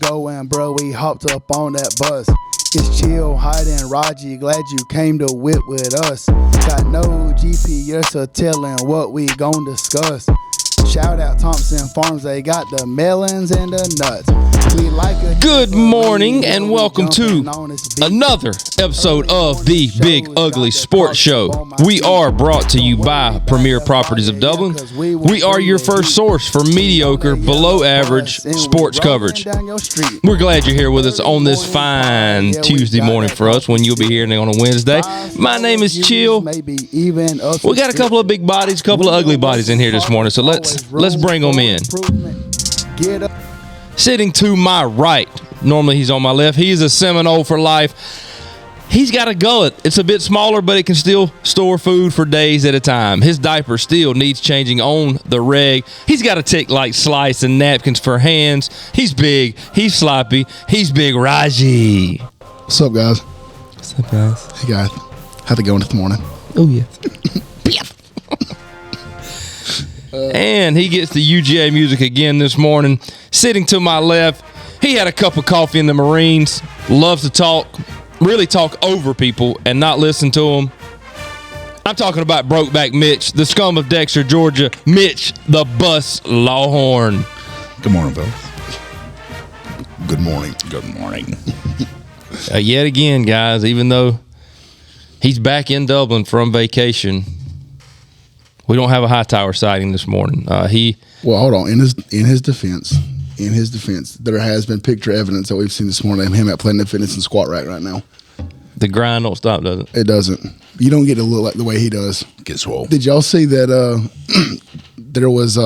going, bro, we hopped up on that bus. It's Chill, Hight, and Rogi, glad you came to whip with us. Got no GPS or telling what we gon' discuss. Shout out Thompson Farms, they got the melons and the nuts. We like a Good morning and welcome to another episode of the Big Ugly Sports Show. We are brought to you by Premier Properties of Dublin. We are your first source for mediocre, below average sports coverage. We're glad you're here with us on this fine Tuesday morning for us when you'll be here on a Wednesday. My name is Chill. We got a couple of big bodies, a couple of ugly bodies in here this morning, so let's bring them in. Sitting to my right, normally he's on my left, he's a Seminole for life. He's got a gullet. It's a bit smaller, but it can still store food for days at a time. His diaper still needs changing on the reg. He's got a tick like Slice and napkins for hands. He's big. He's sloppy. He's Big Rogi. What's up, guys? What's up, guys? Hey, guys. How'd it going this morning? Oh, yeah. And he gets the UGA music again this morning. Sitting to my left, he had a cup of coffee in the Marines, loves to talk, really talk over people and not listen to them. I'm talking about Brokeback Mitch, the scum of Dexter, Georgia, Mitch the Bus Lawhorn. Good morning, fellas. Good morning. Good morning. Yet again, guys, even though he's back in Dublin from vacation, we don't have a Hightower sighting this morning. Well, hold on. In his defense, there has been picture evidence that we've seen this morning of him at Planet Fitness and Squat Rack right now. The grind don't stop, does it? It doesn't. You don't get to look like the way he does. Get swole. Did y'all see that there was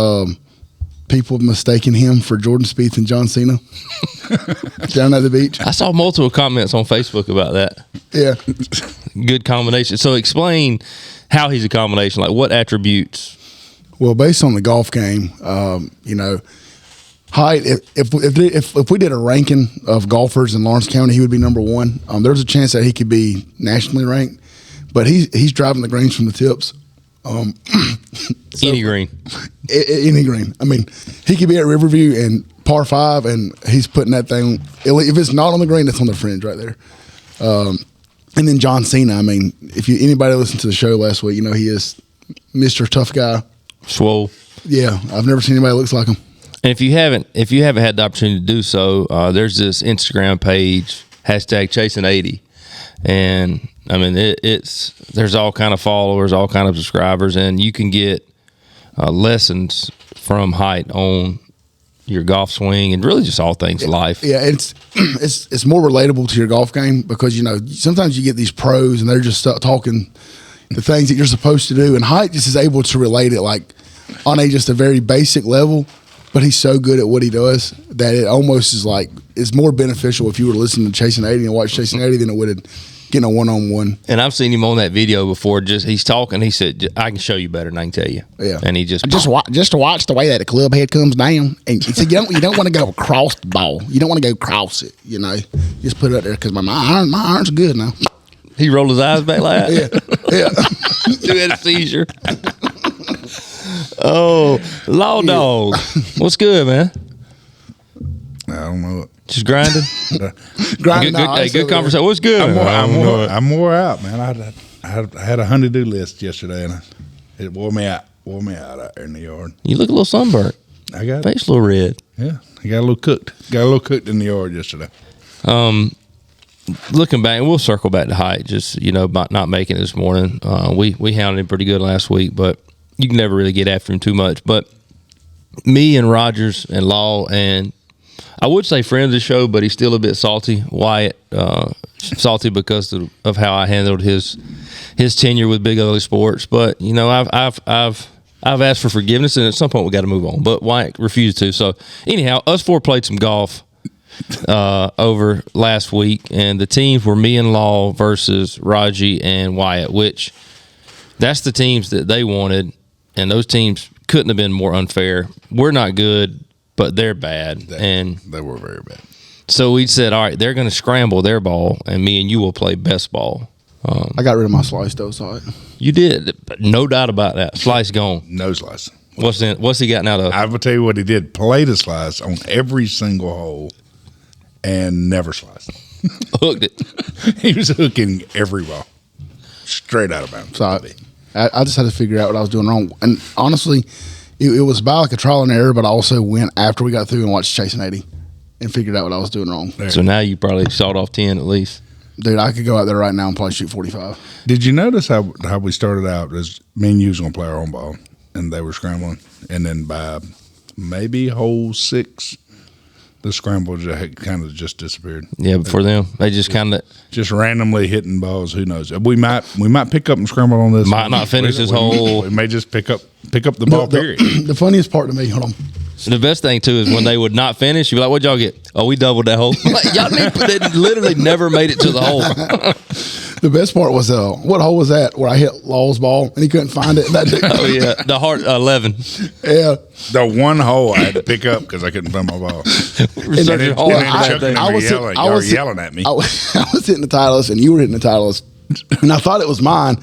people mistaking him for Jordan Spieth and John Cena down at the beach? I saw multiple comments on Facebook about that. Yeah. Good combination. So explain how he's a combination, like what attributes? Well, based on the golf game, Hight, if we did a ranking of golfers in Lawrence County, he would be number one. There's a chance that he could be nationally ranked, but he's driving the greens from the tips. Any green. Any green. I mean, he could be at Riverview and par 5, and he's putting that thing. If it's not on the green, it's on the fringe right there. And then John Cena. I mean, if anybody listened to the show last week, he is Mr. Tough Guy. Swole. Yeah, I've never seen anybody that looks like him. And if you haven't had the opportunity to do so, there's this Instagram page #Chasing80, and I mean there's all kind of followers, all kind of subscribers, and you can get lessons from Hight on your golf swing and really just all things life. Yeah, it's more relatable to your golf game because sometimes you get these pros and they're just talking the things that you're supposed to do, and Hight just is able to relate it like on just a very basic level. But he's so good at what he does that it almost is like it's more beneficial if you were to listen to Chasing 80 and watch Chasing 80 than it would getting a one-on-one. And I've seen him on that video before. Just he's talking. He said, "I can show you better than I can tell you." Yeah. And he just to watch the way that the club head comes down. And he said, you don't want to go across the ball. You don't want to go across it. Just put it up there because my irons are good now. He rolled his eyes back like that. Yeah. He had a seizure. Oh, Law Dog. What's good, man? I don't know it. Just grinding? Good conversation. What's good? I'm more out, man. I had a honey-do list yesterday, and it wore me out out there in the yard. You look a little sunburnt. I got face a little red. Yeah, I got a little cooked. Got a little cooked in the yard yesterday. Looking back, we'll circle back to Hight. Just about not making it this morning. We hounded him pretty good last week, but you can never really get after him too much. But me and Rogers and Law, and I would say friends of the show, but he's still a bit salty. Wyatt, salty because of how I handled his tenure with Big Ugly Sports. But I've asked for forgiveness, and at some point we got to move on. But Wyatt refused to. So anyhow, us four played some golf over last week, and the teams were me and Law versus Rogi and Wyatt, which that's the teams that they wanted. And those teams couldn't have been more unfair. We're not good, but they're bad. They were very bad. So we said, all right, they're going to scramble their ball, and me and you will play best ball. I got rid of my slice, though, so You did. No doubt about that. Slice gone. No slice. What's he gotten out of? I will tell you what he did. Play the slice on every single hole and never sliced. Hooked it. He was hooking every ball straight out of bounds. So I just had to figure out what I was doing wrong. And honestly, it was by like a trial and error, but I also went after we got through and watched Chasing 80 and figured out what I was doing wrong. So now you probably shot off 10 at least. Dude, I could go out there right now and probably shoot 45. Did you notice how we started out as me and you was going to play our own ball, and they were scrambling, and then by maybe hole 6, the scramble kind of just disappeared. Yeah, but for them, they just kind of just randomly hitting balls. Who knows? We might pick up and scramble on this. Might not finish this hole. We may just pick up the ball. Period. The funniest part to me, hold on. The best thing too is when they would not finish, you'd be like, "What'd y'all get? Oh, we doubled that hole." Like, y'all they literally never made it to the hole. The best part was what hole was that where I hit Law's ball and he couldn't find it. Oh yeah, the heart 11. Yeah, the one hole I had to pick up because I couldn't find my ball. I was yelling at me. I was hitting the Titleist and you were hitting the Titleist, and I thought it was mine.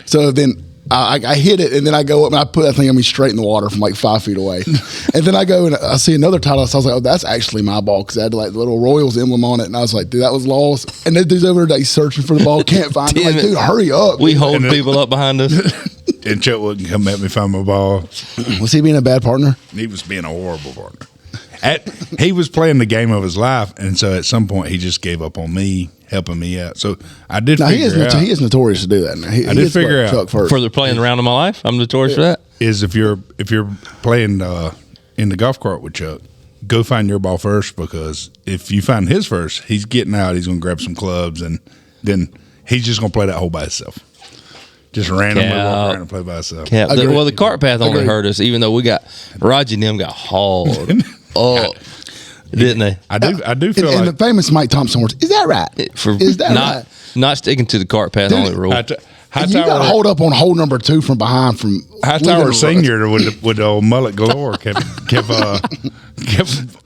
So then I hit it, and then I go up and I put that thing on me straight in the water from like 5 feet away. And then I go and I see another Titleist. I was like, oh, that's actually my ball, because I had like the little Royals emblem on it. And I was like, dude, that was Law's. And that dude's over there like, searching for the ball, can't find it. Like, dude, hurry up. We hold people up behind us. And Chuck wouldn't come at me find my ball. Was he being a bad partner? He was being a horrible partner. He was playing the game of his life, and so at some point he just gave up on me, helping me out. So I did figure out. He is notorious to do that. I did figure out. Chuck first. For the playing around in my life, I'm notorious for that. Is if you're playing in the golf cart with Chuck, go find your ball first, because if you find his first, he's getting out. He's going to grab some clubs, and then he's just going to play that hole by himself. Just randomly walk around and play by himself. Well, the cart path only hurt us, even though we got Roger and them got hauled up, didn't they? I do feel like. And the famous Mike Thompson words, is that right? Is that right? Not sticking to the cart path only rule. You got hold up on hole number 2 from behind. From Hightower Senior with the old mullet galore kept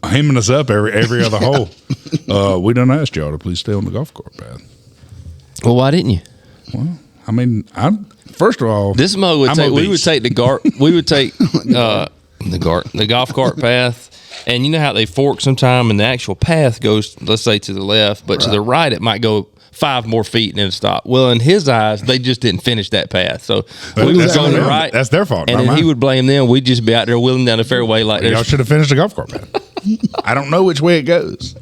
hemming us up every other hole. We done asked y'all to please stay on the golf cart path. Well, why didn't you? Well, I mean, first of all, this mug would take. We would take the golf cart path. And you know how they fork sometime, and the actual path goes, let's say, to the left, but to the right, it might go 5 more feet and then stop. Well, in his eyes, they just didn't finish that path. So we would go to the right. That's their fault. And then he would blame them. We'd just be out there wheeling down the fairway like y'all should have finished the golf cart path. I don't know which way it goes.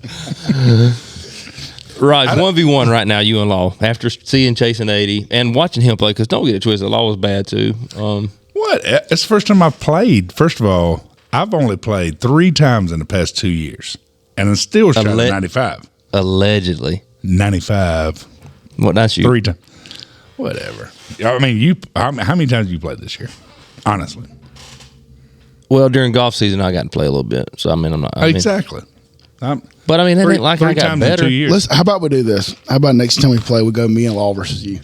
Raj, 1v1 right now, you and Law, after seeing Chasing 80 and watching him play, because don't get it twisted, Law was bad too. What? It's the first time I've played. First of all, I've only played 3 times in the past 2 years, and I'm still shot at 95. Allegedly. 95. What, that's you? 3 times. Whatever. I mean, how many times have you played this year? Honestly. Well, during golf season, I got to play a little bit. So, I mean, I'm not. Exactly. But, I mean, that ain't like I got better. How about we do this? How about next time we play, we go me and Law versus you?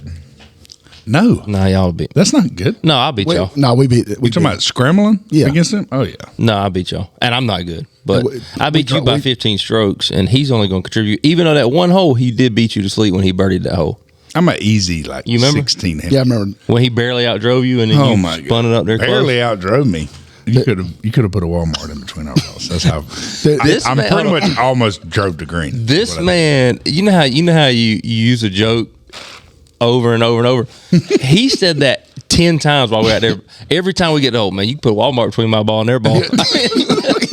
No. No, y'all beat. That's not good. No, I'll beat y'all. No, we beat. We talking about scrambling against him? Oh, yeah. No, I'll beat y'all. And I'm not good. But I beat you by 15 strokes, and he's only going to contribute. Even though that one hole, he did beat you to sleep when he birdied that hole. I'm an easy, you remember? 16 handle. Yeah, I remember. When he barely outdrove you, and then you spun it up there barely outdrove me. You could have put a Walmart in between our balls. That's how. I'm pretty much almost drove to green. This man, you know how you use a joke over and over and over. He said that 10 times while we were out there. Every time we get the hole, man, you can put Walmart between my ball and their ball.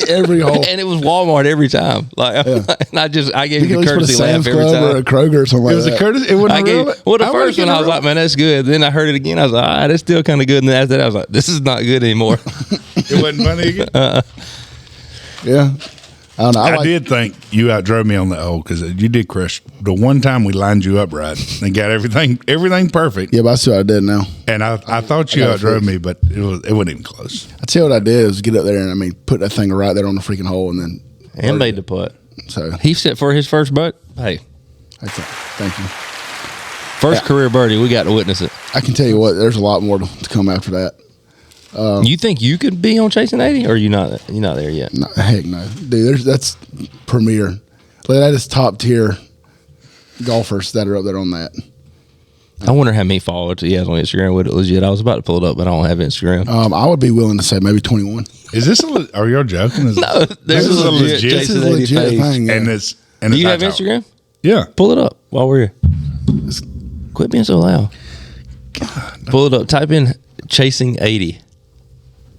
Every hole, and it was Walmart every time. And I gave you the courtesy laugh every time. Or a Kroger or something like that. It was a courtesy. It wasn't real. The first one I was like, man, that's good. Then I heard it again. I was like, all right, that's still kind of good. And then after that, I was like, this is not good anymore. It wasn't funny again. Yeah. I don't know. I did think you outdrove me on that hole, because you did crush. The one time we lined you up right and got everything perfect. Yeah, but I see what I did now. And I thought you outdrove me, but it wasn't even close. I tell you what I did is get up there and put that thing right there on the freaking hole, and then made the putt. So he set for his first putt. Hey, thank you. First career birdie, we got to witness it. I can tell you what, there's a lot more to come after that. You think you could be on Chasing 80, or you're not there yet? No, heck no, dude. That's premier. That is top tier golfers that are up there on that. I wonder how many followers he has on Instagram with it legit. I was about to pull it up, but I don't have Instagram. I would be willing to say maybe 21. Is this are y'all joking? No, this is a legit thing, yeah. And And Do you it's have Hightower. Instagram? Yeah. Pull it up while we're here. Quit being so loud. Pull it up. Type in chasing 80.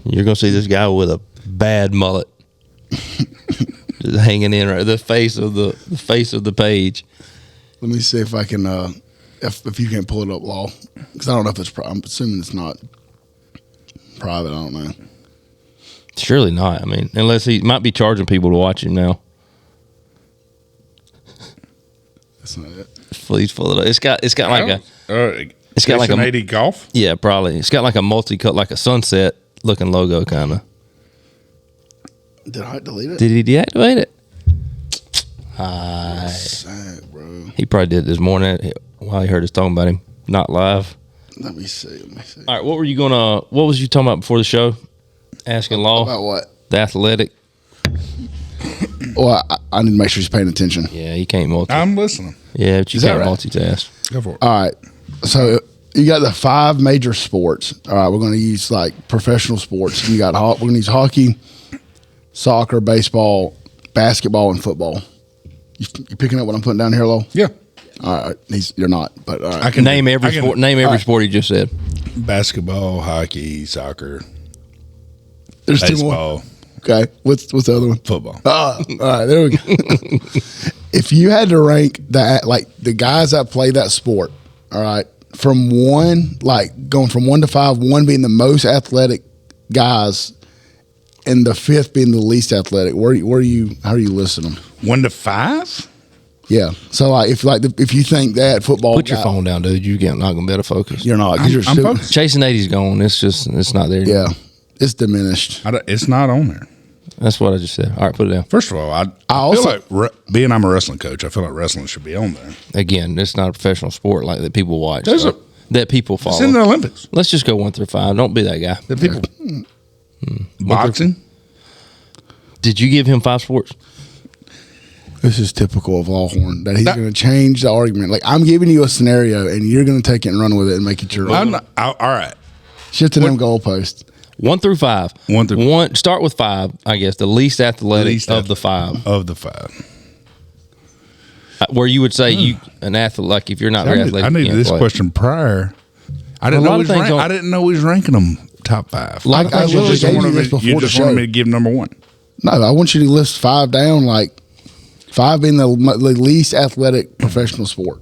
You're gonna see this guy with a bad mullet just hanging in right the face of the page. Let me see if I can. If you can't pull it up, Law, because I don't know if it's. I'm assuming it's not private. I don't know. Surely not. I mean, unless he might be charging people to watch him now. That's not it. Please pull it up. It's got like it's got like a 80 golf. yeah, probably. It's got like a multi-cut, like a sunset looking logo, kind of. Did I delete it? Did he deactivate it? Sad, bro. He probably did it this morning while he heard us talking about him. Not live. Let me see. All right, what was you talking about before the show? Asking Law About what? the athletic. Well, I need to make sure he's paying attention. Yeah, he can't multi. I'm listening. Yeah, but you Is that can't right? multitask. Go for it. All right. So you got the 5 major sports. All right, we're going to use like professional sports. You got we're going to use hockey, soccer, baseball, basketball, and football. You picking up what I'm putting down here, Lo? Yeah. All right. You're not, but all right. I can Name every sport. Name every sport he just said. Basketball, hockey, soccer, There's 2 more. baseball, Okay. What's the other one? football. All right. There we go. If you had to rank the guys that play that sport, all right, from 1, like going from 1 to 5, 1 being the most athletic guys, and the 5th being the least athletic. How are you listing them? 1 to 5? Yeah. So if you think that football, Put your phone down, dude. You're not going to be able to focus. you're not because you're I'm stupid. focused. Chasing 80's gone. It's not there. Yeah, it's diminished. It's not on there. That's what I just said. All right, put it down. First of all, I also- feel like being I'm a wrestling coach, I feel like wrestling should be on there. Again, it's not a professional sport like that people watch. There's so, that people It's in the follow. Olympics. Let's just go 1 through 5. Don't be that guy. That people boxing. Did you give him 5 sports? This is typical of Lawhorn that he's going to change the argument. Like I'm giving you a scenario, and you're going to take it and run with it and make it your own. All right. Shifting them goalposts. 1 through 5. 1 through 1. Start with 5. I guess the least athletic of the 5. Of the 5. Where you would say an athlete, like if you're not very athletic, I you needed can't this play. question prior. I A didn't lot know of things I didn't know he was ranking them top 5. lot of I things literally just gave you wanted this me, before you the just show. wanted me to give number 1. No, I want you to list 5 down, like 5 being the least athletic professional sport.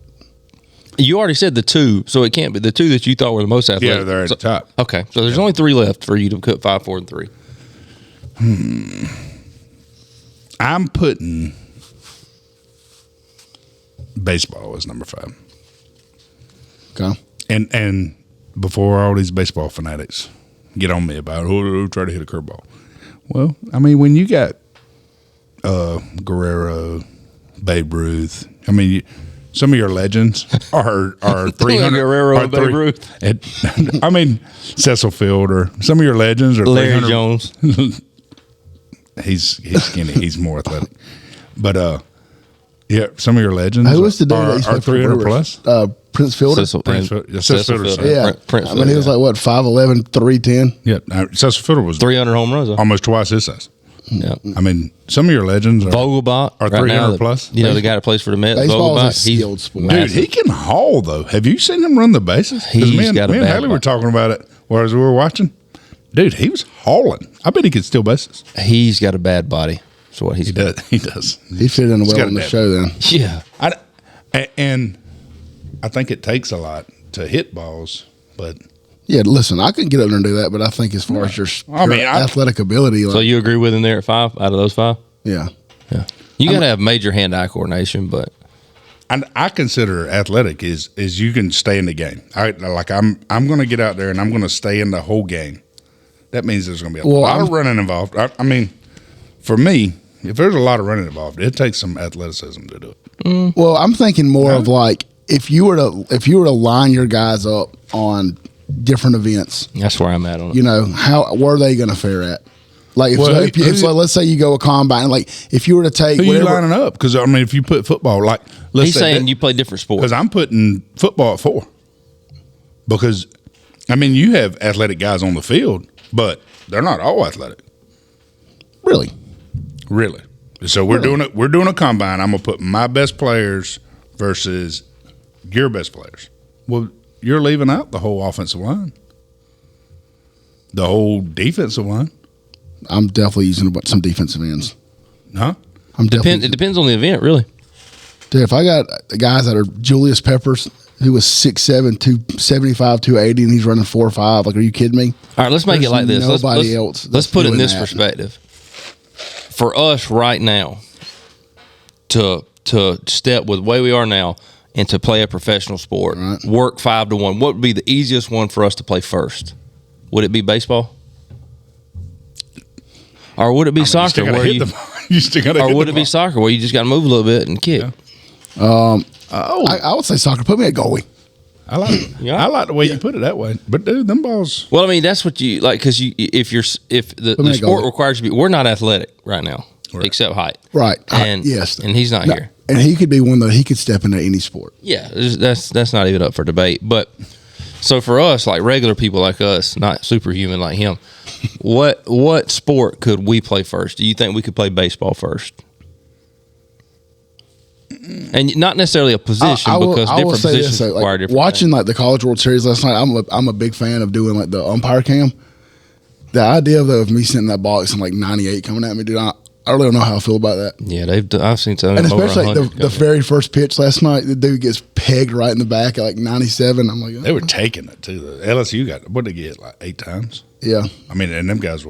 You already said the 2, so it can't be the 2 that you thought were the most athletic. Yeah, they're at So- the top. Okay, so there's only 3 left for you to cut 5, 4, and 3. I'm putting baseball as number 5. Okay. And before all these baseball fanatics get on me about who try to hit a curveball. Well, I mean, when you got Guerrero, Babe Ruth, I mean, some of your legends are 300. Guerrero are and Babe Ruth. I mean, Cecil Fielder. Some of your legends are Larry 300. Jones. He's skinny. He's more athletic. But yeah, some of your legends Who was the dude that are used to play for 300 Brewers? plus. Prince Fielder. Cecil Fielder. Fielder. Yeah. Prince I mean, he was Fielder, like, what, 5'11", 310? Yeah, Cecil Fielder was 300 home runs. Though. almost twice his size. Yeah. I mean, some of your legends are Vogelbach Are right 300 now, plus? You know the guy that plays for the Mets. Baseball Vogelbach. is a skilled sport. Dude, massive. he can haul though. Have you seen him run the bases? 'Cause He's me and, got a me and bad Haley were body. talking about it whereas we were watching. Dude, he was hauling. I bet he could steal bases. He's got a bad body. That's what he's He got. does. He does. He fit in well got on the a show then. Yeah. And I think it takes a lot to hit balls, but Yeah, listen, I couldn't get up there and do that, but I think as far as your athletic ability, like, So you agree with him there at 5 out of those 5? yeah. Yeah. You got to have major hand-eye coordination, but I consider athletic is you can stay in the game. I'm going to get out there and I'm going to stay in the whole game. That means there's going to be a lot of running involved. I mean, for me, if there's a lot of running involved, it takes some athleticism to do it. Well, I'm thinking more of like if you were to line your guys up on different events, that's where I'm at on it. you know, where are they going to fare at? Like if let's say you go a combine, like if you were to take Who you lining up? Because I mean, if you put football, like let's He's say saying you play different sports. because I'm putting football at 4. Because I mean, you have athletic guys on the field, but they're not all athletic. really, Really, So we're doing a combine. I'm gonna put my best players versus your best players. Well, you're leaving out the whole offensive line, the whole defensive line. I'm definitely using some defensive ends. Huh? It depends on the event, really. Dude, if I got guys that are Julius Peppers, who was 6'7", 275, 280, and he's running 4.5, like, are you kidding me? All right, let's make it like this. Nobody else. Let's put it in doing this that. perspective. For us right now, to step with the way we are now and to play a professional sport, Right. work 5 to 1, what would be the easiest one for us to play first? Would it be baseball? Or would it be soccer? You still gotta Or hit would the it be ball. soccer where you just got to move a little bit and kick? Yeah. I would say soccer. Put me at goalie. I like it. Yeah. I like the way you put it that way. But dude, them balls. Well, I mean, that's what you like because if the me sport goalie. requires you to be, we're not athletic right now, except Hight, Right. And yes. and he's not No, here. and he could be one that he could step into any sport. Yeah, that's not even up for debate. But so for us, like regular people like us, not superhuman like him, what sport could we play first? Do you think we could play baseball first? And not necessarily a position because different positions require different. Watching like the College World Series last night, I'm a big fan of doing like the umpire cam. The idea of me sitting in that box and like 98 coming at me, dude, I really don't know how I feel about that. Yeah, I've seen some, And over especially 100 the very first pitch last night, the dude gets pegged right in the back at like 97. I'm like, They were taking it too. The LSU got what did they get like 8 times. yeah, I mean, and them guys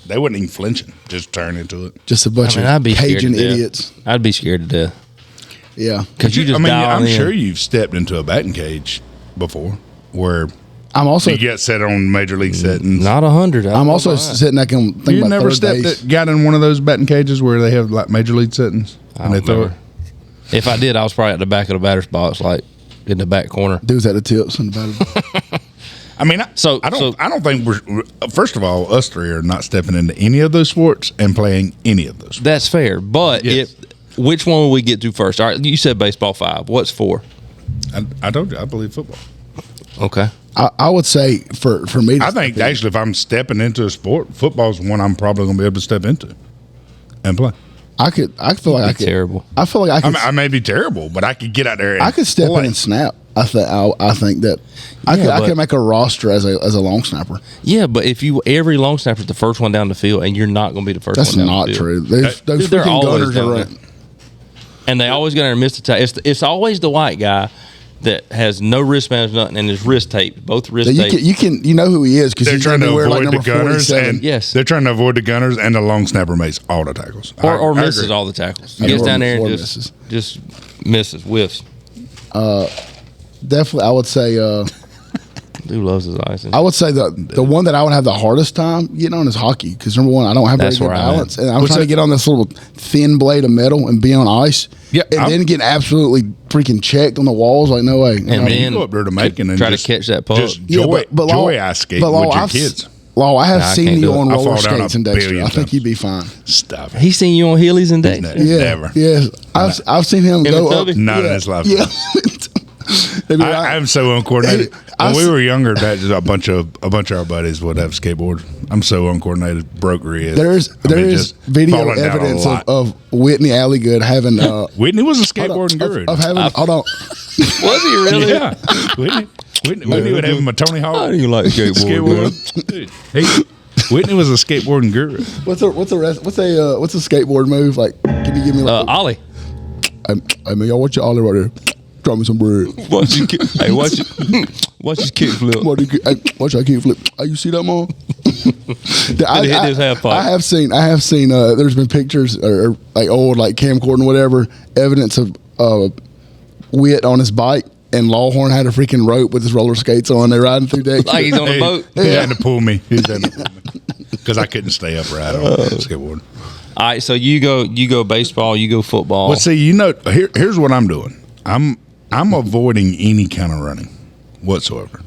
they wasn't even flinching, just turning into it. just a bunch I'd be of scared to paging death. idiots. I'd be scared to death Yeah, because you just I'm in. sure you've stepped into a batting cage before where I'm also you get set on major league settings. Not 100. I'm also sitting there and thinking You about never third base. got in one of those batting cages where they have like major league settings I and they don't throw it. remember. If I did, I was probably at the back of the batter's box, like in the back corner. Dudes at the tips and the batter. I mean, I don't think we're. First of all, us three are not stepping into any of those sports and playing any of those. That's fair, but Yes. which one will we get to first? All right, you said baseball 5. What's 4? I told you, I believe football. Okay. I would say for me, I think actually, if I'm stepping into a sport, football's one I'm probably going to be able to step into and play. I feel like I could. Terrible. I feel like I could. I may be terrible, but I could get out there. And I could step play. in and snap. I think that I could make a roster as a long snapper. Yeah, but if every long snapper is the first one down the field, and you're not going to be the first That's one down not the field. true. Those They're freaking always gunners are down right. there. And they always got to miss the tackle. It's always the white guy that has no wristbands, nothing, and his wrist taped, both wrist taped. You know who he is because They're he's trying to wear avoid like the number gunners, 47. and Yes. they're trying to avoid the gunners, and the long snapper makes all the tackles, or I misses agree. all the tackles. Yeah, Gets or- down there and or just misses, whiffs. Definitely, I would say. Dude loves his eyes. I would say the one that I would have the hardest time getting on is hockey because number one, I don't have very That's good where I'm at. balance, and I'm What's trying to that? get on this little thin blade of metal and be on ice. Yeah, and then get absolutely freaking checked on the walls. Like no way. And You then go up there to Macon and try just, to catch that puck. Just Yeah, joy Law- ice skate but Law, with your I've kids. Law, I have Nah, I seen can't you do it. on I roller fall down skates a in Dexter. billion I think times. you'd be fine. Stop it. He's seen you on Heelys and Dexter. Yeah, Never. yeah. I've seen him In go the up. tubby? Not in yeah, his life. Yeah. They'd be like, I'm so uncoordinated. I When we s- were younger, that just a bunch of our buddies would have skateboards. I'm so uncoordinated, broke wrist. there is just video falling down a evidence lot. of Whitney Alligood having Whitney was a skateboarding guru. of having hold on. Was he really? Yeah, Whitney would have him a Tony Hawk. I didn't like skateboard. Dude, Whitney was a skateboarding guru. What's a skateboard move? Like, can you give me like Ollie. I mean, y'all watch your Ollie right there. Drop me some bread. Watch his kick flip. Watch that kick flip. Oh, you see that, Mom? He hit his half pipe. I have seen. There's been pictures or like old like camcorder and whatever evidence of Wit on his bike, and Lawhorn had a freaking rope with his roller skates on. They're riding through Dexter. Like he's on a boat. He had to pull me. Because I couldn't stay upright on skateboard. All right, so you go baseball, you go football. Well, see, here's what I'm doing. I'm avoiding any kind of running whatsoever.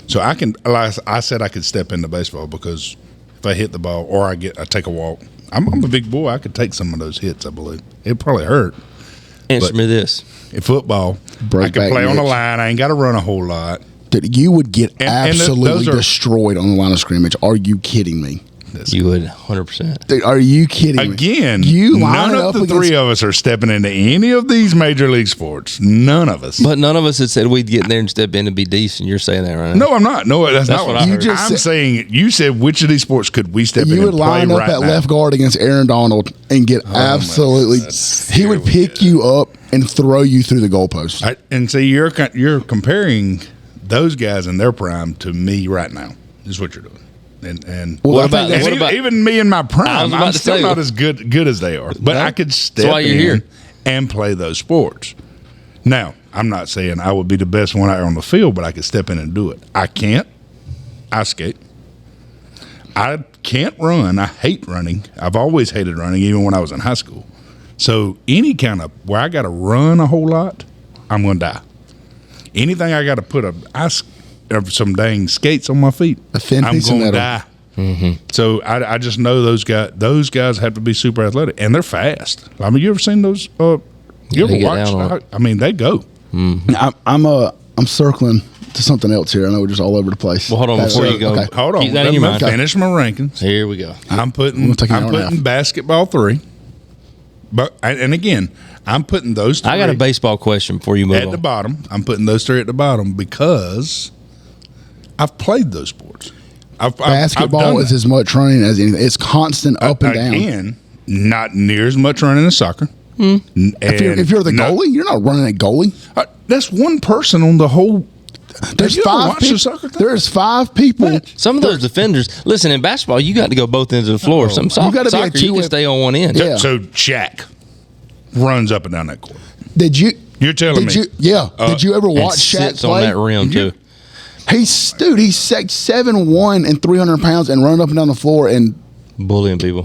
So I can, like I said, I could step into baseball because if I hit the ball or I take a walk, I'm a big boy. I could take some of those hits. I believe it'd probably hurt. Answer me this. In football, Break I can back play on the mitts. line. I ain't got to run a whole lot. Dude, you would get and absolutely those are- destroyed on the line of scrimmage. Are you kidding me? You would 100%. Dude, are you kidding me? Again, You none line of up the against- three of us are stepping into any of these major league sports. None of us. But none of us had said we'd get in there and step in and be decent. You're saying that right now. No, I'm not. No, that's not what what I I heard. I'm saying you said which of these sports could we step in You and would play line up right at now? left guard against Aaron Donald and get absolutely. He would pick you up and throw you through the goalpost. And see, you're comparing those guys in their prime to me right now. Is what you're doing. And Well, What I about- think that's- what about- even me in my I was prime, about I'm to still say- not as good as they are. But I could step why you're in here. and play those sports. Now, I'm not saying I would be the best one out on the field, but I could step in and do it. I can't. I skate. I can't run. I hate running. I've always hated running, even when I was in high school. So any kind of where I got to run a whole lot, I'm going to die. Anything I got to put some dang skates on my feet, A thin I'm piece of going to metal. die. So I just know those guys. Those guys have to be super athletic, and they're fast. I mean, you ever seen those? You ever they get down on watched? I mean, they go. I'm circling to something else here. I know we're just all over the place. Well, hold on before you go. Okay. Hold on, Keep that let in your me mind. finish my rankings. Here we go. I'm putting We'll take an hour and a half. basketball 3, but and again, I'm putting those 3 I got a baseball question before you move at on. the bottom. I'm putting those 3 at the bottom because I've played those sports. Basketball I've done is that. as much running as anything. It's constant up and down. Again, not near as much running as soccer. If you're the goalie, you're not running a goalie. That's one person on the whole. There's Have you ever 5 watched a people. soccer thing? There's 5 people. Some of those defenders, listen, in basketball, you got to go both ends of the floor. Some gotta be a soccer, you can two-way- stay on one end. Yeah. So Shaq runs up and down that court. Did you? You're telling me? Did you ever And watch Shaq sits on play? that rim, too. He's 7'1" and 300 pounds and running up and down the floor and Bullying people.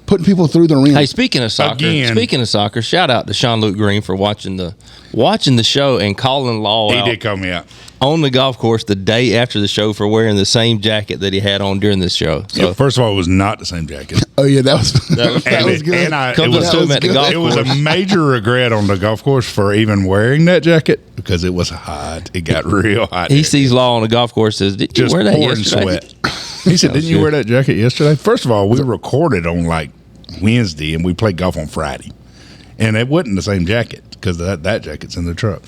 putting people through the ring. Hey, speaking of Again. soccer, shout out to Sean Luke Green for watching the show and calling Law He out did call me out. on the golf course the day after the show for wearing the same jacket that he had on during this show. So Yeah, first of all, it was not the same jacket. Oh yeah, that was That was good. And it Comes was, up to him at the golf it was a course. major regret on the golf course for even wearing that jacket because it was hot. It got real hot. he there. sees Law on the golf course, says, "Did you just wear that pouring yesterday?" sweat. He said, "Didn't you good. wear that jacket yesterday?" First of all, we recorded on like Wednesday and we played golf on Friday, and it wasn't the same jacket because that jacket's in the truck.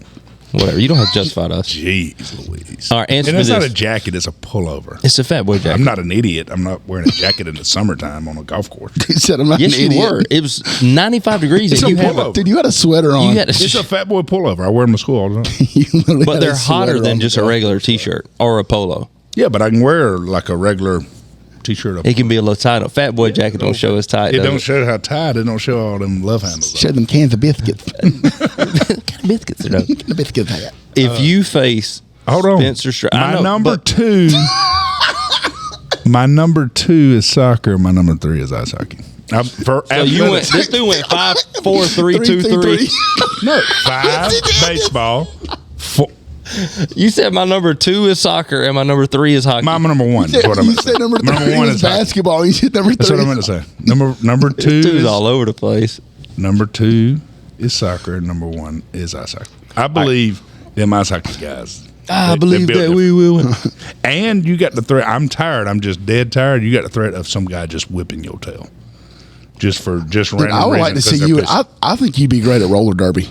Whatever. You don't have to justify to us. Jeez Louise! All right, answer and me it's not this. a jacket; it's a pullover. It's a fat boy jacket. I'm not an idiot. I'm not wearing a jacket in the summertime on a golf course. He said, "I'm not Yes, an you idiot." were. It was 95 degrees, It's and you a have pullover. a, Dude, you had a sweater on. you had It's a, a fat boy pullover. I wear them to school all the time. You literally but had they're a hotter sweater than on. just a regular T-shirt or a polo. Yeah, but I can wear like a regular T-shirt. Up. It can be a little tight. A fat boy jacket don't show as tight. It does don't show how tight. It don't show all them love handles. Shed them cans of biscuits. What kind of biscuits are those? the biscuits had. If you face Hold on. Spencer Strider, I My know, number but 2. My number 2 is soccer. My number 3 is ice hockey. So you went. This dude went 5, 4, 3, 2, 3. no 5 baseball. 4, You said my number 2 is soccer and my number 3 is hockey. my number 1 is what I You meant to said say. number 3 Number 1 was is hockey. basketball. You said number 3. That's what I meant to say. Number 2 Dude's is all over the place. number 2 is soccer. Number 1 is ice hockey. I believe them ice hockey guys. I they believe built that different. we will win. And you got the threat. I'm tired. I'm just dead tired. You got the threat of some guy just whipping your tail, just random. I would like to reason, see 'cause you. they're pissed. I think you'd be great at roller derby.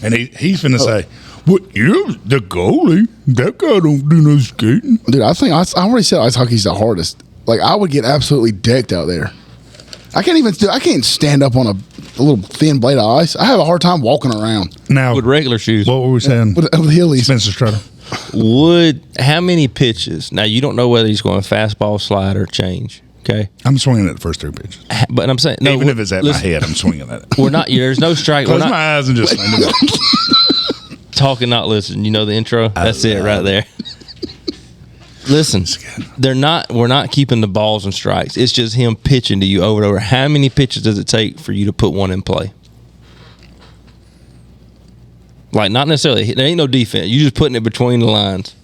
And he's finna say, "What? You're the goalie? That guy don't do no skating." Dude, I think I already said ice hockey's the hardest. Like I would get absolutely decked out there. I can't stand up on a little thin blade of ice. I have a hard time walking around Now, With regular shoes. what were we saying? with hillies. Spencer Strider. How many pitches? Now, you don't know whether he's going fastball, slide, or change. Okay. I'm swinging at the first 3 pitches. But I'm saying, no. Even if it's at listen, my head, I'm swinging at it. We're not, there's no strike. We're Close not my eyes and just swing it. talking, not listening. You know the intro? That's it right there. Listen, we're not keeping the balls and strikes. It's just him pitching to you over and over. How many pitches does it take for you to put one in play? Like, not necessarily. There ain't no defense. You just putting it between the lines.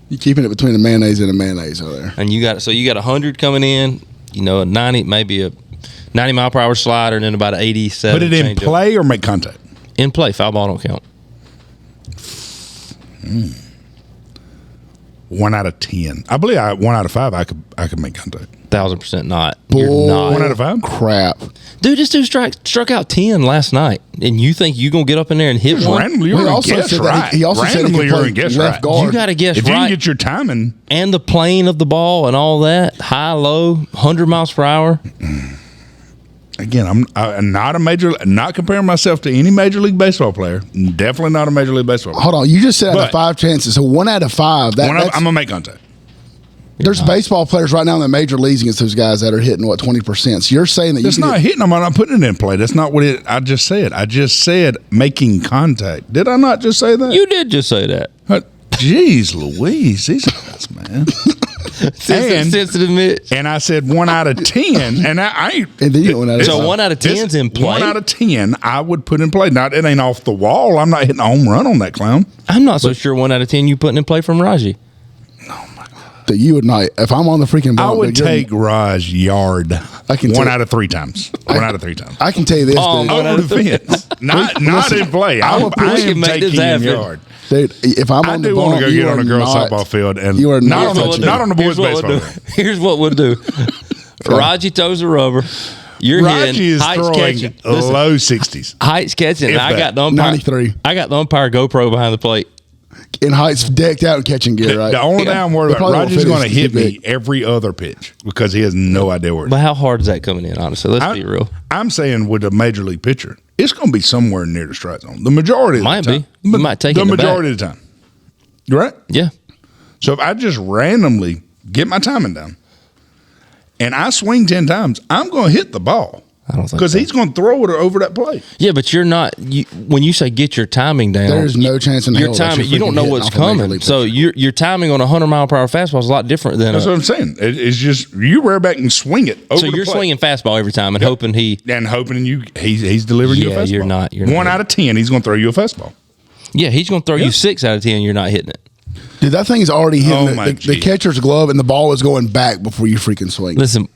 You're keeping it between a mayonnaise and a mayonnaise over there. And you got 100 coming in, a 90, maybe a 90 mile per hour slider, and then about an 87. Put it in changeup. play or make contact. In play. Foul ball don't count. 1 out of 10. I believe 1 out of 5 I could make contact. 1,000% not. You're not. 1 out of 5? Crap. Dude, this dude struck out 10 last night, and you think you going to get up in there and hit Just one? randomly, you're He going also to guess said that right. he also said he Randomly, could you're play going to guess left right. guard. You got to guess If you right. can get your timing, And the plane of the ball and all that, high, low, 100 miles per hour. again, I'm not comparing myself to any Major League Baseball player. Definitely not a Major League Baseball player. Hold on. You just said out of But- 5 chances. So 1 out of 5. I'm going to make contact. There's baseball players right now in the major leagues against those guys that are hitting, 20%. So you're saying that It's you can not hitting them. I'm not putting it in play. That's not what I just said. I just said making contact. Did I not just say that? You did just say that. Jeez Louise. These guys, man. Sensitive Mitch. And I said 1 out of 10. And I ain't. And then you went out of So five. 1 out of 10's in play? 1 out of 10 I would put in play. Not it ain't off the wall. I'm not hitting a home run on that clown. I'm not so sure 1 out of 10 you putting in play from Raji. that you would not. If I'm on the freaking I ball, would take Raj yard. I can 1 tell- out of 3 times. 1 out of 3 times. I can tell you this, Oh, dude. one out Over of the fence. Not in play. I we am can make this taking in happen. yard. Dude, if I'm I on the do ball, want to go you get on are a girls' not- softball field and you are not not on the, not on the boys' baseball field. Here's what we'll do. Raji throws a rubber. You're Raji hitting. is Height's throwing catching. Listen, low 60s. Height's catching. And If I that. got the umpire. 93. I got the umpire GoPro behind the plate. And Height's decked out in catching gear, right? The only thing I'm worried They about, probably won't Raji's going to finish hit too me big. every other pitch because he has no idea where it is. But how hard is that coming in, honestly? Let's be real. I'm saying with a major league pitcher, it's going to be somewhere near the strike zone. The majority of Might the time. be. You might take it the in the back. majority of the time. Right? Yeah. So if I just randomly get my timing down and I swing 10 times, I'm going to hit the ball. I don't think Because so. he's going to throw it over that plate. Yeah, but you're not. When you say get your timing down, There's no chance in your hell that timing. you're You don't freaking know hitting what's off a major coming. league So your timing on a 100-mile-per-hour fastball is a lot different than. That's what I'm saying. It's just you rear back and swing it over So the you're plate. swinging fastball every time and hoping he. And hoping he's delivering you a Yeah, fastball. you're not- you're 1 not. out of 10, he's going to throw you a fastball. Yeah, he's going to throw you 6 out of 10. You're not hitting it. Dude, that thing is already hitting Oh, my the G. catcher's glove, and the ball is going back before you freaking swing. Listen,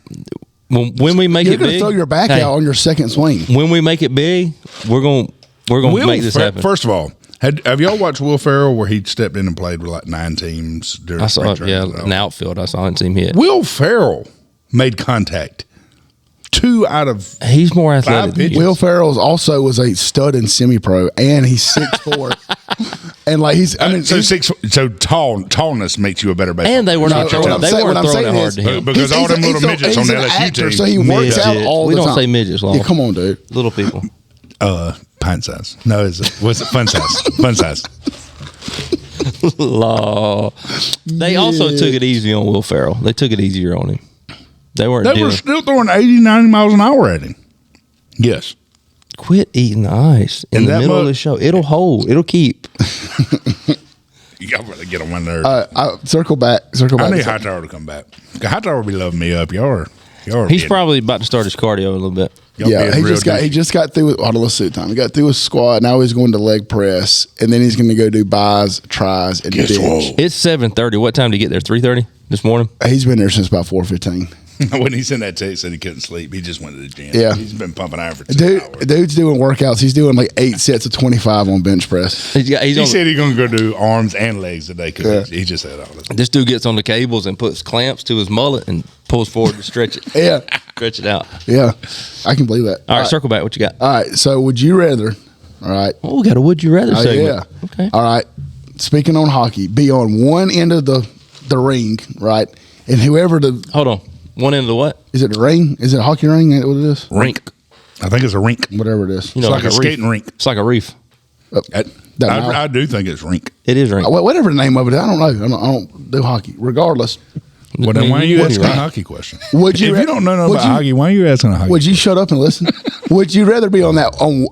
when we make You're it going to big, throw your back hey, out on your second swing. When we make it big, we're going to make this happen. First of all, have y'all watched Will Ferrell where he stepped in and played with like 9 teams during I saw spring it. training Yeah, and all? in the outfield, I saw him team hit. Will Ferrell made contact 2 out of He's more athletic. than pitches. you. Will Ferrell also was a stud in semi-pro, and he's 6'4". And like so tallness makes you a better baseball. And they were player. not That's throwing. what you're They telling weren't what I'm throwing saying it hard is- to him. Because all them little midgets on the LSU actor, team. so he works Midget. out all We the don't time. say midgets, Law. Yeah, come on, dude. Little people. me. Pint size. No, was it fun size? Fun size. Law. They also took it easy on Will Ferrell. They took it easier on him. They weren't They dealing. were still throwing 80, 90 miles an hour at him. Yes. Quit eating the ice in And the that middle of mu- the show. It'll hold. It'll keep. Y'all better get on my nerves. Circle back. I need Hightower to come back. Hightower will be loving me up. Y'all are He's being- probably about to start his cardio a little bit. y'all Yeah, being he real just douche. got through with let's suit time. He got through with squat. Now he's going to leg press, and then he's going to go do buys, tries, and Guess bench. what? It's 7:30. What time did you get there? 3:30 this morning. He's been there since about 4:15. When he sent that text, said he couldn't sleep. He just went to the gym. Yeah. He's been pumping iron for 2 hours. Dude's doing workouts. He's doing like 8 sets of 25 on bench press. He's He on, said he's going to go do arms and legs today because Yeah. he just said all this. this dude gets on the cables and puts clamps to his mullet and pulls forward to stretch it. Yeah, Stretch it out. yeah, I can believe that. All right, circle back. What you got? All right. So, would you rather? All right. Oh, we got a would you rather Oh, segment. yeah. Okay. All right. Speaking on hockey, be on one end of the ring, right? And whoever Hold on. One end of the what? is it the ring? Is it a hockey ring? Is that what it is? Rink. I think it's a rink. Whatever it is. You know, It's like a reef. skating rink. It's like a reef. I do think it's rink. It is rink. Whatever the name of it, I don't know. I don't do hockey. Regardless, Well, then why are you would be asking a right. hockey question? Would you If ra- you don't know nothing would about you- hockey, why are you asking a hockey would you shut up and listen? Would you rather be on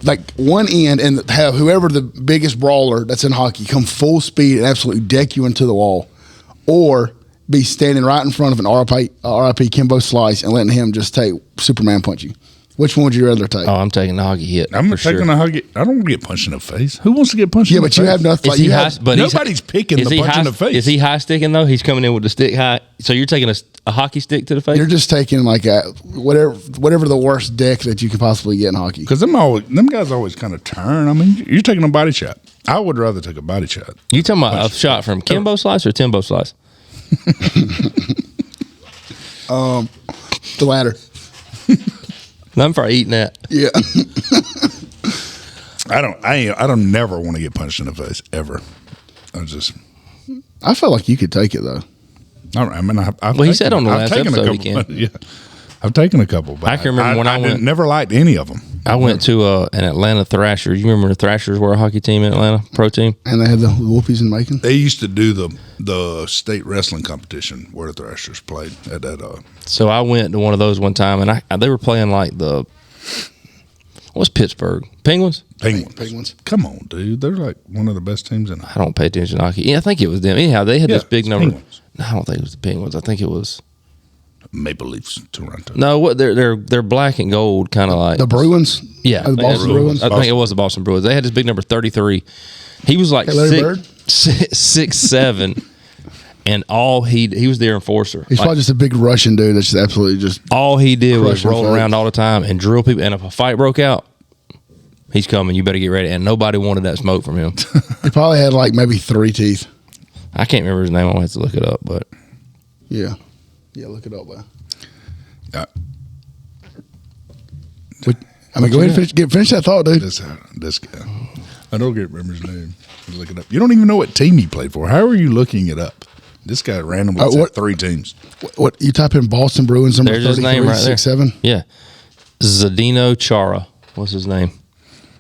like one end and have whoever the biggest brawler that's in hockey come full speed and absolutely deck you into the wall, or be standing right in front of an RIP Kimbo Slice and letting him just take Superman punch you? Which one would you rather take? Oh, I'm taking the hockey hit. I'm for taking sure. a hockey. I don't want to get punched in the face. Who wants to get punched Yeah, in the but face? you have nothing. Is Like, he you high? have, But Nobody's picking is the he punch high, in the face. Is he high sticking though? He's coming in with the stick high. So you're taking a hockey stick to the face. you're just taking like a whatever the worst deck that you can possibly get in hockey. Because them guys always kind of turn. I mean, you're taking a body shot. I would rather take a body shot. You talking about a shot from Kimbo Slice or Timbo Slice? The ladder. Nothing for eating that. Yeah. I don't never want to get punched in the face ever. I felt like you could take it though. I mean, I've Well, he said on the last taken a episode he couple. can. Yeah, I've taken a couple. But I can remember when I went. Never liked any of them. I went to an Atlanta Thrashers. You remember the Thrashers were a hockey team in Atlanta, pro team? And they had the whoopies in Macon. They used to do the state wrestling competition where the Thrashers played at that. So I went to one of those one time, and they were playing like what's Pittsburgh? Penguins? Penguins. Come on, dude. They're like one of the best teams in hockey. I don't pay attention to hockey. Yeah, I think it was them. Anyhow, they had this big number. Penguins. No, I don't think it was the Penguins. I think it was Maple Leafs, Toronto. no. What they're black and gold, kind of like The Bruins. yeah, The Boston Bruins. I think it was the Boston Bruins. They had this big number 33. He was like Hey, Larry Bird? 6'7", and all he was their enforcer. He's Like, probably just a big Russian dude that's just absolutely just. all he did was Crushing roll folks. around all the time and drill people. And if a fight broke out, he's coming. You better get ready. And nobody wanted that smoke from him. He probably had like maybe 3 teeth. I can't remember his name. I'll have to look it up. But Yeah. Yeah, look it up, man. I mean, go ahead and finish that thought, dude. This guy. I don't remember his name. Look it up. You don't even know what team he played for. How are you looking it up? This guy randomly said 3 teams. What you type in Boston Bruins number there's his 33, name right there. 6'7"? Yeah, Zdeno Chara. What's his name?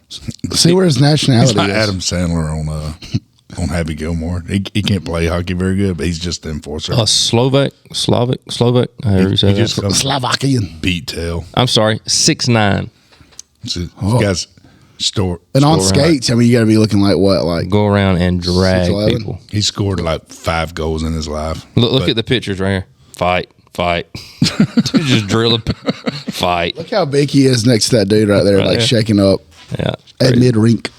See where his nationality He's not is. Adam Sandler on Happy Gilmore. He can't play hockey very good, but he's just the enforcer. Slavic. However you say He just that. comes Slovakian. beat tail. I'm sorry, 6'9". This guy's store. And on Score skates, I mean, you got to be looking like what? Like Go around and drag 6'11"? people. He scored like 5 goals in his life. Look But at the pictures right here. Fight. Just drill a fight. look how big he is next to that dude right there, Right like there. shaking up Yeah, at mid rink.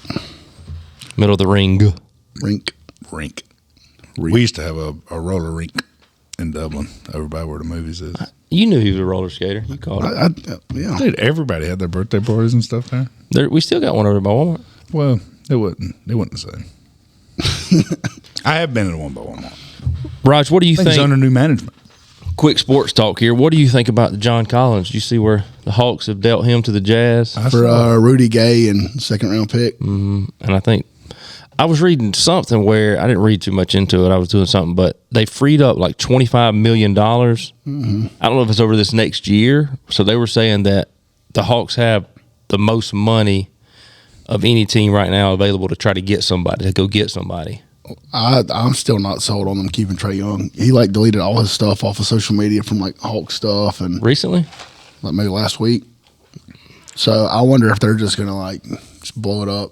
middle of the ring. Rink. rink. We used to have a roller rink in Dublin, over by where the movies is. You knew he was a roller skater. You called it. Yeah. Dude, everybody had their birthday parties and stuff there. We still got one over there by Walmart. Well, it wasn't the same. I have been in one by Walmart. Raj, what do you I think it's think? under new management. Quick sports talk here. What do you think about John Collins? Do you see where the Hawks have dealt him to the Jazz? For Rudy Gay and second round pick. And I think I was reading something where I didn't read too much into it. I was doing something, but they freed up like $25 million. Mm-hmm. I don't know if it's over this next year. So they were saying that the Hawks have the most money of any team right now available to try to get somebody, to go get somebody. I'm still not sold on them keeping Trae Young. He like deleted all his stuff off of social media from like Hawk stuff and Recently? like maybe last week. So I wonder if they're just gonna like just blow it up.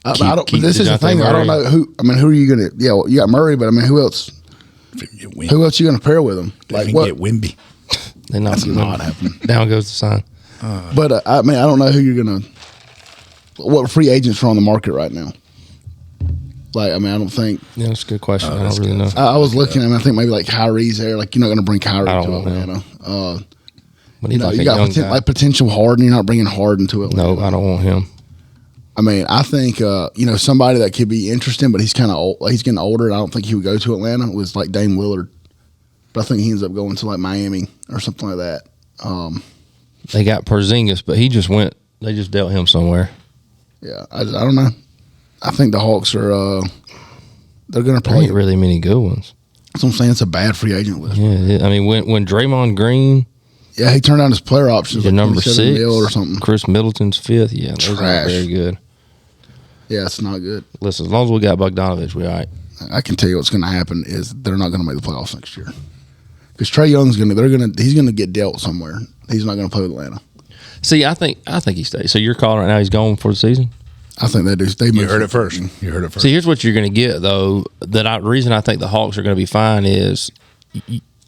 I don't. keep This is the DeJounte thing. I don't Murray. know who. I mean, who are you gonna? Yeah, well, you got Murray, but I mean, who else? If you can get Wimby. Who else you gonna pair with him? Like Like what? get Wimby. They're not That's doing not it. happening. Down goes the sign. But I mean, I don't know who you're gonna. What free agents are on the market right now? Like, I mean, I don't think. Yeah, that's a good question. I that's don't really good. know. I was looking at him. I think maybe like Kyrie's there. Like, you're not gonna bring Kyrie I don't to want him. Atlanta. But You he's know, like you a got young guy. like potential Harden. You're not bringing Harden to Atlanta. No, I don't want him. I mean, I think somebody that could be interesting, but he's kind of old. He's getting older. And I don't think he would go to Atlanta. Was like Dame Lillard, but I think he ends up going to like Miami or something like that. They got Porzingis, but he just went. They just dealt him somewhere. Yeah, I don't know. I think the Hawks are they're going to There play. ain't really many good ones. That's what I'm saying. It's a bad free agent list. Yeah, I mean when Draymond Green, Yeah, he turned down his player options. your like number 27 6, mil or something. Chris Middleton's 5th. Yeah, those aren't Trash. very good. Yeah, it's not good. Listen, as long as we got Bogdanovich, we all right. I can tell you what's going to happen is they're not going to make the playoffs next year because Trae Young's he's going to get dealt somewhere. He's not going to play with Atlanta. See, I think he stays. So you're calling right now he's gone for the season? I think they do. You heard it first. You heard it first. See, here's what you're going to get, though. The reason I think the Hawks are going to be fine is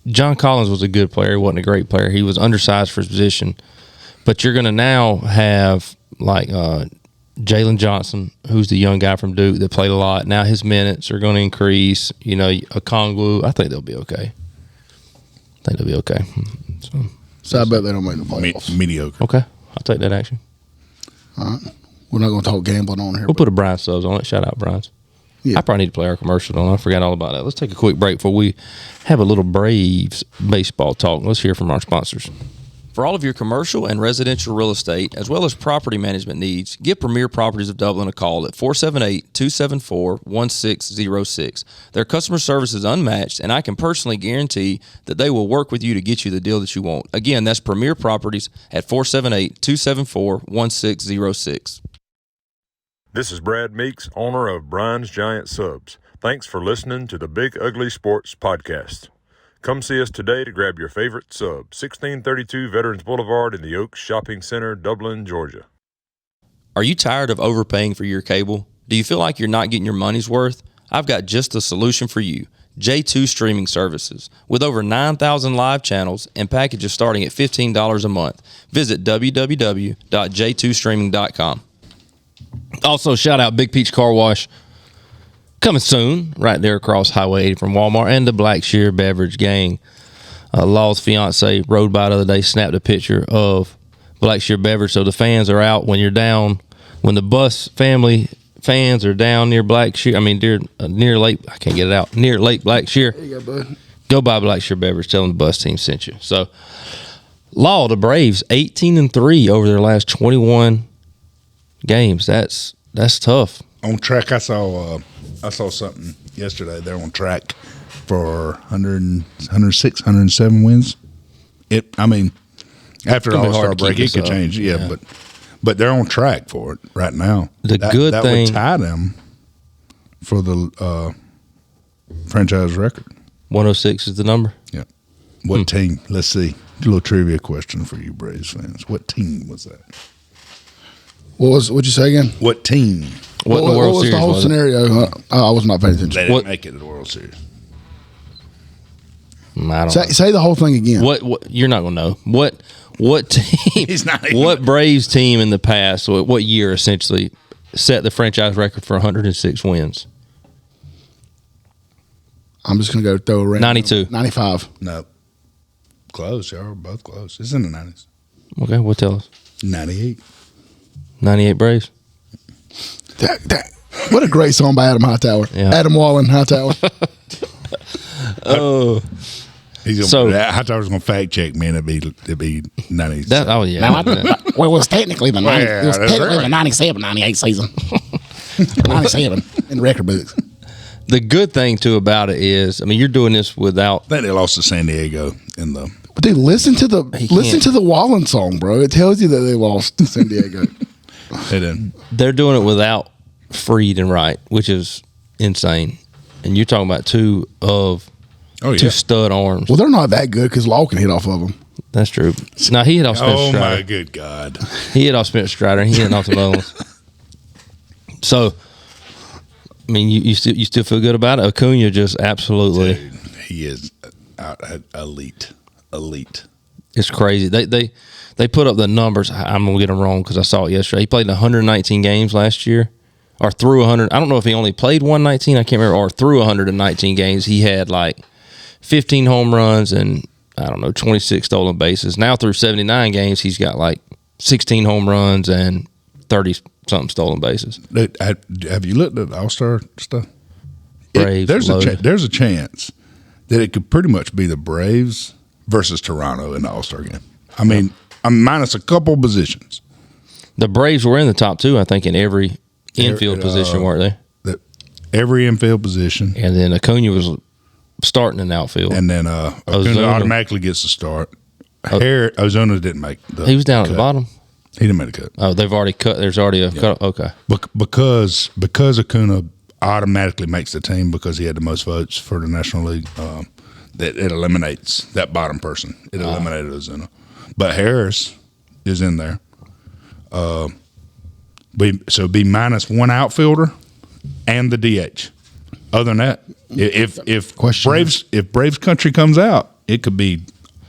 John Collins was a good player. He wasn't a great player. He was undersized for his position. But you're going to now have, like, Jalen Johnson, who's the young guy from Duke that played a lot. Now his minutes are going to increase. You know, Okongwu, I think they'll be okay. So I bet they don't make the playoffs. Mediocre. Okay. I'll take that action. All right. We're not going to talk gambling on here. We'll put a Brian Subs on it. Shout out, Brian's. Yeah. I probably need to play our commercial, don't I? Forgot all about that. Let's take a quick break before we have a little Braves baseball talk. Let's hear from our sponsors. For all of your commercial and residential real estate, as well as property management needs, give Premier Properties of Dublin a call at 478-274-1606. Their customer service is unmatched, and I can personally guarantee that they will work with you to get you the deal that you want. Again, that's Premier Properties at 478-274-1606. This is Brad Meeks, owner of Brian's Giant Subs. Thanks for listening to the Big Ugly Sports Podcast. Come see us today to grab your favorite sub, 1632 Veterans Boulevard in the Oaks Shopping Center, Dublin, Georgia. Are you tired of overpaying for your cable? Do you feel like you're not getting your money's worth? I've got just the solution for you. J2 Streaming Services. With over 9,000 live channels and packages starting at $15 a month. Visit www.j2streaming.com. Also, shout out Big Peach Car Wash. Coming soon, right there across Highway 80 from Walmart, and the Black Shear Beverage Gang. Law's fiance rode by the other day, snapped a picture of Black Shear Beverage. So the fans are out when you're down, when the bus family fans are down near Black Shear. I mean, near Lake. I can't get it out. Near Lake Black Shear. There you go, bud. Go buy Black Shear Beverage. Tell them the bus team sent you. So, Law, the Braves 18-3 over their last 21 games. That's tough. On track, I saw something yesterday. They're on track for 106, 107 wins. After the All-Star break, it could change. Yeah, but they're on track for it right now. That would tie them for the franchise record. 106 is the number? Yeah. What team? Let's see. A little trivia question for you Braves fans. What team was that? What'd you say again? What team? What was the whole scenario? I was not paying attention. They didn't make it to the World Series. I don't know. Say the whole thing again. What you're not going to know. What team? He's not even what Braves team in the past? What year essentially set the franchise record for 106 wins? I'm just going to go throw a random 92. 95. No. Close. Y'all are both close. It's in the 90s. Okay, what tell us? 98. 98 Braves. What a great song by Adam Hightower. Yeah. Adam Wallen Hightower. Oh. Hightower's going to fact check me, and it'd be 90s. Oh, yeah. Now, it was technically the 90, Well, it was that's technically right. the 97, 98 season. 97. In record books. The good thing, too, about it is, you're doing this without. I think they lost to San Diego in the. But dude, listen to the Wallen song, bro. It tells you that they lost to San Diego. They didn't. They're doing it without Freed and Wright, which is insane. And you're talking about two stud arms. Well, they're not that good because Law can hit off of them. That's true. Now, he hit off Spencer Strider. My good God. He hit off Spencer Strider. He hit off the bones. So, you still feel good about it? Acuna just absolutely. Dude, he is elite. It's crazy. They put up the numbers. I'm going to get them wrong because I saw it yesterday. He played in 119 games last year, or through 100. I don't know if he only played 119. I can't remember. Or through 119 games, he had like 15 home runs and, 26 stolen bases. Now through 79 games, he's got like 16 home runs and 30-something stolen bases. Dude, have you looked at the All-Star stuff? Braves, there's a chance that it could pretty much be the Braves versus Toronto in the All-Star game. I'm minus a couple positions. The Braves were in the top two, I think, in every infield position, weren't they? Every infield position. And then Acuna was starting in the outfield. And then Acuna automatically gets the start. Ozuna didn't make the He was down cut. at the bottom. He didn't make the cut. Oh, they've already cut. There's already a cut. Okay. Because Acuna automatically makes the team because he had the most votes for the National League, that it eliminates that bottom person. It eliminated Ozuna. But Harris is in there. So it'd be minus one outfielder and the DH. Other than that, if Braves country comes out, it could be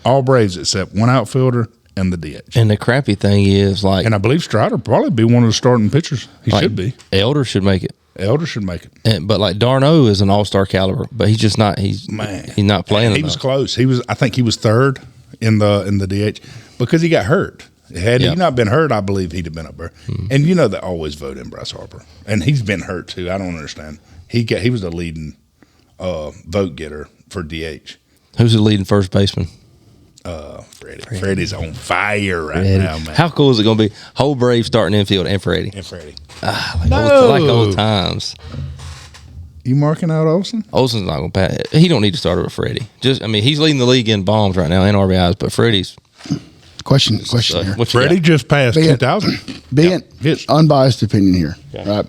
all Braves except one outfielder and the DH. And the crappy thing is, and I believe Strider probably be one of the starting pitchers. He should be. Elder should make it. Elder should make it. But Darno is an all-star caliber, but he's just not. He's not playing. He was close. I think he was third in the DH because he got hurt. Had he not been hurt, I believe he'd have been up there. Mm-hmm. And they always vote in Bryce Harper, and he's been hurt too. I don't understand. he was the leading vote getter for DH. Who's the leading first baseman? Freddie. Freddie's on fire right Freddie. now, man. How cool is it going to be? Whole Brave starting infield and Freddie. Like old times. You marking out Olsen? Olsen's not going to pass. He don't need to start over Freddie. He's leading the league in bombs right now and RBIs, but Freddie's. Question here. What you Freddie got? just passed 2,000. Being unbiased opinion here, right?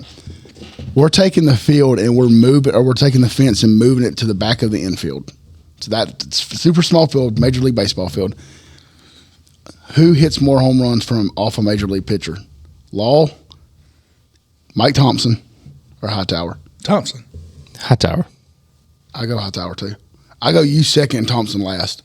We're taking the field and we're taking the fence and moving it to the back of the infield. So that's super small field, Major League Baseball field. Who hits more home runs from off a Major League pitcher? Law, Mike Thompson, or Hightower? Thompson. Hightower. I go Hightower too. I go you second and Thompson last.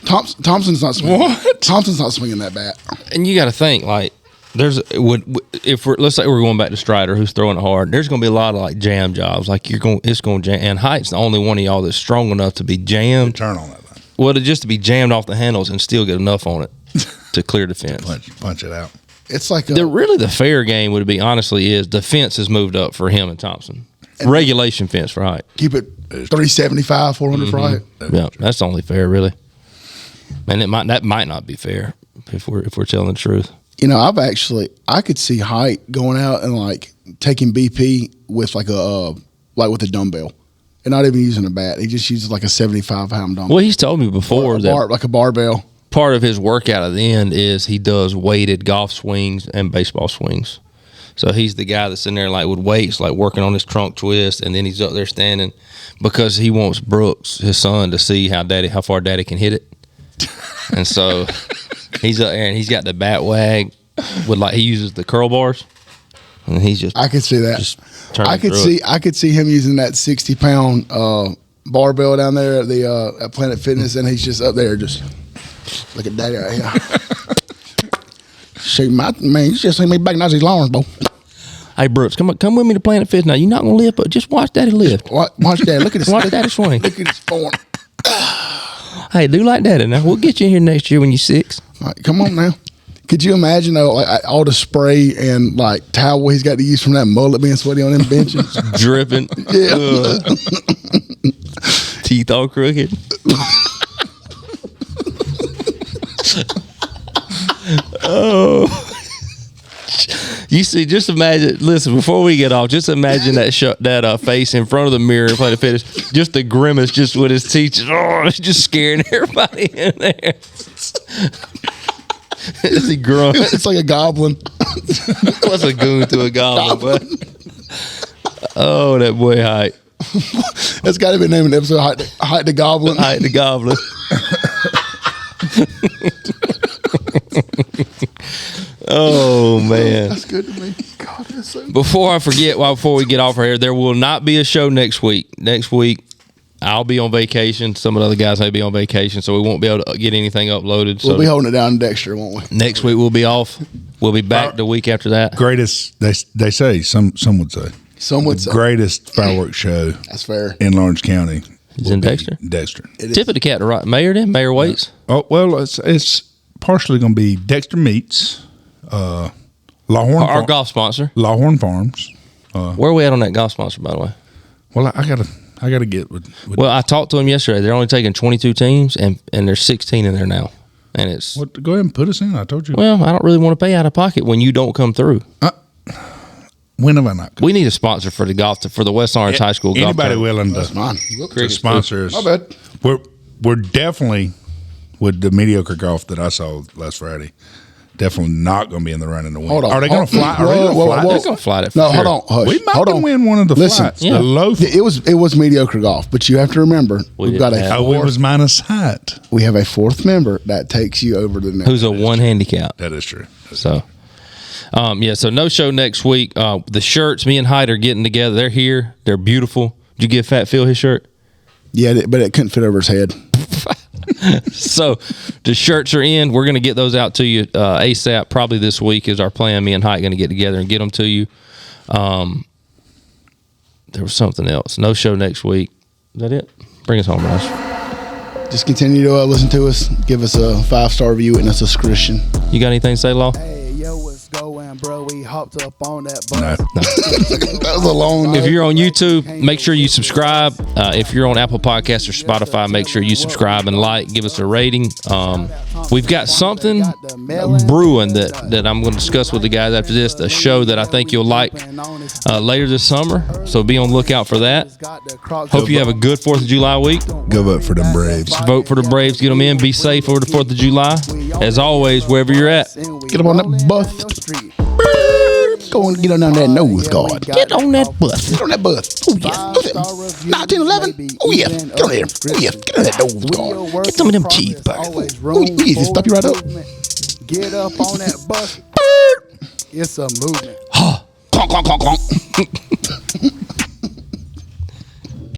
Thompson's not swinging. What? Thompson's not swinging that bat. And you got to think, like, let's say we're going back to Strider, who's throwing it hard. There's going to be a lot of like jam jobs. Like it's going to jam. And Hight's the only one of y'all that's strong enough to be jammed. Turn on that thing. Well, just to be jammed off the handles and still get enough on it to clear the fence. Punch it out. It's like The fair game would be honestly is the fence has moved up for him and Thompson. Regulation fence for Hight. keep it 375, 400 for Hight. Yeah, that's only fair, really. And that might not be fair if we're telling the truth. You know, I could see Hight going out and like taking BP with like with a dumbbell, and not even using a bat. He just uses like a 75-pound dumbbell. Well, he's told me before that like a barbell. part of his workout at the end is he does weighted golf swings and baseball swings. So he's the guy that's in there like with weights, like working on his trunk twist, and then he's up there standing because he wants Brooks, his son, to see how far Daddy can hit it. And so he's up there and he's got the bat wag with he uses the curl bars, and he's just. I could see that. I could see him using that 60-pound barbell down there at the at Planet Fitness, and he's just up there just look at Daddy right here. See, man, you just see me back Nazi Lawrence, boy. Hey Brooks, come with me to Planet Fitness. Now you're not gonna lift, but just watch Daddy lift. Watch Daddy. Look at his Watch Daddy swing. Look at his form. Hey, do like Daddy. Now we'll get you in here next year when you're 6. All right, come on now. Could you imagine all the spray and like towel he's got to use from that mullet being sweaty on them benches? Dripping. Yeah. Teeth all crooked. Oh. You see, just imagine. Listen, before we get off, just imagine that face in front of the mirror and Planet Fitness. Just the grimace, just with his teeth. It's just scaring everybody in there. As he grunts. It's like a goblin. What's a goon to a goblin? But oh, that boy Hight. That's got to be named an episode. Hight the Goblin. Hight the Goblin. Oh man, that's good to me. God, that's so. Before I forget, before we get off here, there will not be a show next week. Next week, I'll be on vacation. Some of the other guys may be on vacation, so we won't be able to get anything uploaded. We'll be holding it down in Dexter, won't we? Next week we'll be off. We'll be back the week after that. Greatest, they say, some would say. Some would say. Greatest fireworks show. That's fair. In Lawrence County. It's in Dexter? Dexter. Tip of the cap to right. Mayor then? Mayor waits? Oh, well, it's partially going to be Dexter Meats, Lawhorn. Our golf sponsor. Lawhorn Farms. Where are we at on that golf sponsor, by the way? Well, I gotta get with well, I talked to him yesterday. They're only taking 22 teams, and there's 16 in there now. And it's go ahead and put us in. I told you. Well, I don't really want to pay out of pocket when you don't come through. When have I not come? We need a sponsor for the West Orange High School golf. Anybody willing That's mine. to sponsor us? My bad. We're definitely with the mediocre golf that I saw last Friday. Definitely not going to be in the running to win. Hold on. Are they going to fly? Are they going to fly? They're going to fly it. No, hold on. Hush. We might hold on. win one of the flights. Yeah. The low. It was mediocre golf, but you have to remember we've got a it was minus Hight. We have a fourth member that takes you over to the next. Who's a one handicap? That is true. So no show next week. The shirts, me and Hight are getting together. They're here. They're beautiful. Did you give Fat Phil his shirt? Yeah, but it couldn't fit over his head. So the shirts are in. We're going to get those out to you ASAP. Probably this week is our plan. Me and Hight going to get together and get them to you. There was something else. No show next week. Is that it? Bring us home, Raj. Just continue to listen to us. Give us a 5-star review and a subscription. You got anything to say, Law? Hey, yo, what's going bro, we hopped up on that No. bus. That was a long. If you're on YouTube, make sure you subscribe. If you're on Apple Podcasts or Spotify, make sure you subscribe and like. Give us a rating. We've got something brewing that I'm going to discuss with the guys after this. A show that I think you'll like later this summer. So be on the lookout for that. Hope you have a good 4th of July week. Go vote for them Braves. Vote for the Braves. Get them in. Be safe over the 4th of July. As always, wherever you're at. Get up on that bus. Go and get on that nose guard. Get on that bus. Get on that bus. Oh, yeah. 1911. Oh, yeah. Get on there. Oh, yeah. Get on that nose guard. Get some of them cheeseburgers. Oh, yeah. Just stop you right up. Get up on that bus. It's a movement. Conk, conk, conk, conk.